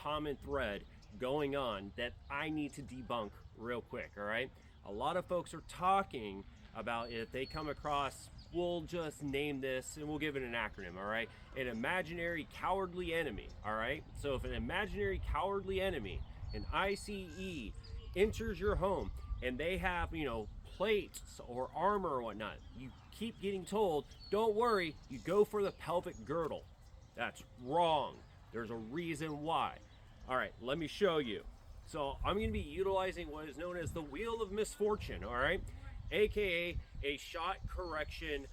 common thread going on that I need to debunk real quick, all right? A lot of folks are talking about if they come across, we'll just name this and we'll give it an acronym, all right? An imaginary cowardly enemy, all right? So if an imaginary cowardly enemy, an ICE, enters your home and they have, plates or armor or whatnot, you keep getting told, don't worry, you go for the pelvic girdle. That's wrong. There's a reason why. All right, let me show you. So I'm going to be utilizing what is known as the Wheel of Misfortune, all right? AKA a shot correction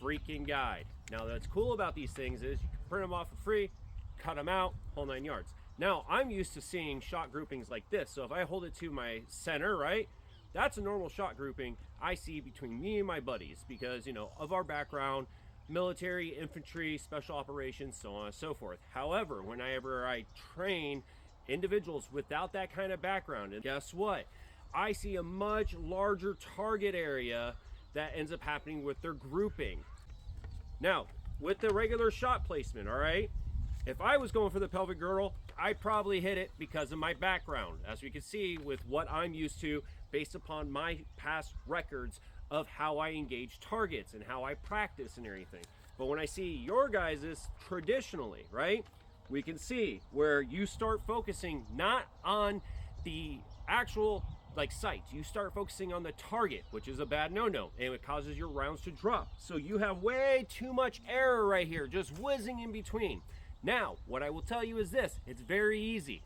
freaking guide. Now, that's cool about these things is you can print them off for free, cut them out, whole 9 yards. Now, I'm used to seeing shot groupings like this. So if I hold it to my center, right, that's a normal shot grouping I see between me and my buddies because, of our background, military, infantry, special operations, so on and so forth. However, whenever I train individuals without that kind of background, and guess what? I see a much larger target area that ends up happening with their grouping. Now, with the regular shot placement, all right, if I was going for the pelvic girdle, I'd probably hit it because of my background, as we can see with what I'm used to based upon my past records of how I engage targets and how I practice and everything. But when I see your guys's traditionally, right, we can see where you start focusing not on the actual sights, you start focusing on the target, which is a bad no-no, and it causes your rounds to drop. So you have way too much error right here, just whizzing in between. Now, what I will tell you is this, it's very easy.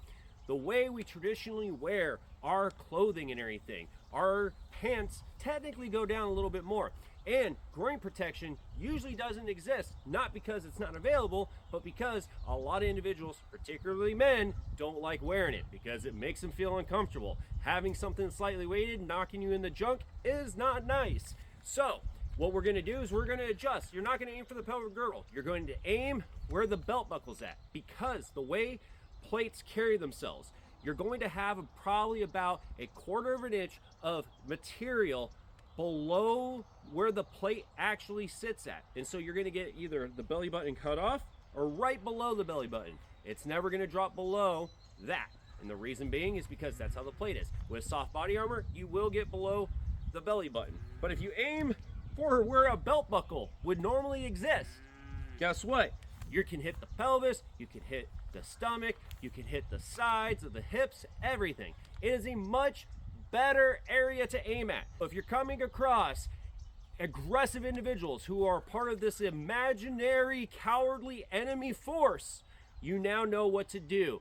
The way we traditionally wear our clothing and everything, our pants technically go down a little bit more. And groin protection usually doesn't exist, not because it's not available, but because a lot of individuals, particularly men, don't like wearing it because it makes them feel uncomfortable. Having something slightly weighted knocking you in the junk is not nice. So what we're going to do is we're going to adjust. You're not going to aim for the pelvic girdle. You're going to aim where the belt buckle's at, because the way plates carry themselves, you're going to have probably about 1/4 of an inch of material below where the plate actually sits at. And so you're going to get either the belly button cut off or right below the belly button. It's never going to drop below that. And the reason being is because that's how the plate is. With soft body armor, you will get below the belly button. But if you aim for where a belt buckle would normally exist, guess what? You can hit the pelvis, you can hit the stomach, you can hit the sides of the hips, everything. It is a much better area to aim at. If you're coming across aggressive individuals who are part of this imaginary cowardly enemy force, you now know what to do.